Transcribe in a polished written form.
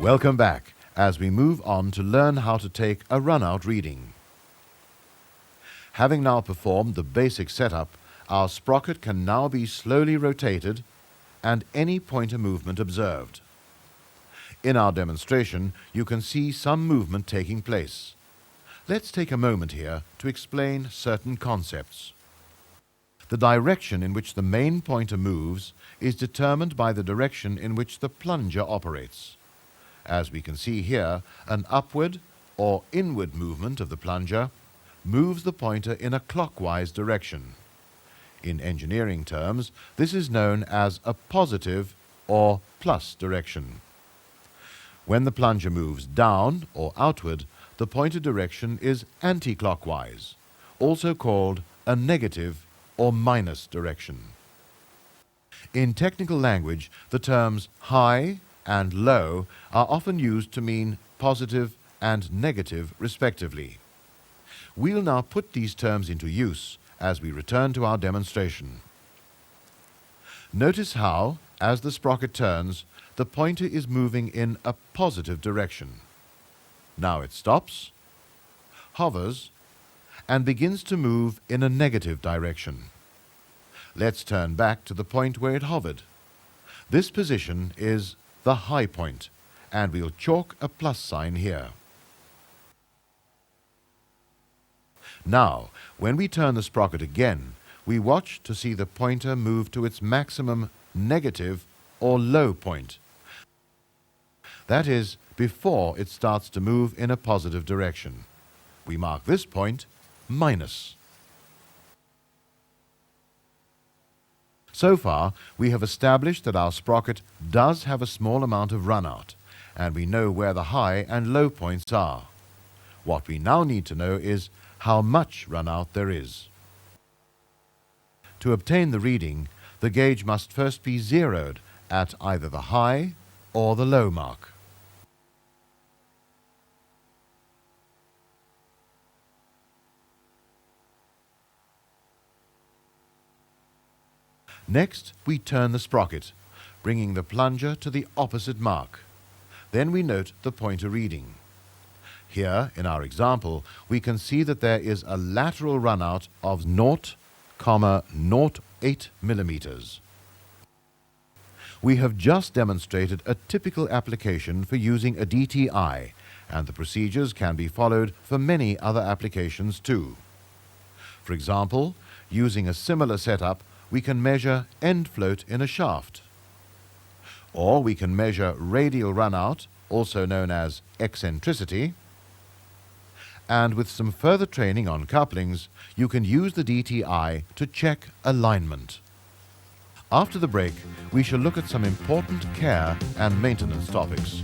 Welcome back as we move on to learn how to take a run-out reading. Having now performed the basic setup, our sprocket can now be slowly rotated and any pointer movement observed. In our demonstration, you can see some movement taking place. Let's take a moment here to explain certain concepts. The direction in which the main pointer moves is determined by the direction in which the plunger operates. As we can see here, an upward or inward movement of the plunger moves the pointer in a clockwise direction. In engineering terms, this is known as a positive or plus direction. When the plunger moves down or outward, the pointer direction is anti-clockwise, also called a negative or minus direction. In technical language, the terms high and low are often used to mean positive and negative respectively. We'll now put these terms into use as we return to our demonstration. Notice how, as the sprocket turns, the pointer is moving in a positive direction. Now it stops, hovers, and begins to move in a negative direction. Let's turn back to the point where it hovered. This position is the high point, and we'll chalk a plus sign here. Now, when we turn the sprocket again, we watch to see the pointer move to its maximum negative or low point. That is, before it starts to move in a positive direction. We mark this point minus. So far, we have established that our sprocket does have a small amount of run-out, and we know where the high and low points are. What we now need to know is how much run-out there is. To obtain the reading, the gauge must first be zeroed at either the high or the low mark. Next, we turn the sprocket, bringing the plunger to the opposite mark. Then we note the pointer reading. Here, in our example, we can see that there is a lateral runout of 0.08 millimeters. We have just demonstrated a typical application for using a DTI, and the procedures can be followed for many other applications too. For example, using a similar setup, we can measure end float in a shaft. Or we can measure radial runout, also known as eccentricity. And with some further training on couplings, you can use the DTI to check alignment. After the break, we shall look at some important care and maintenance topics.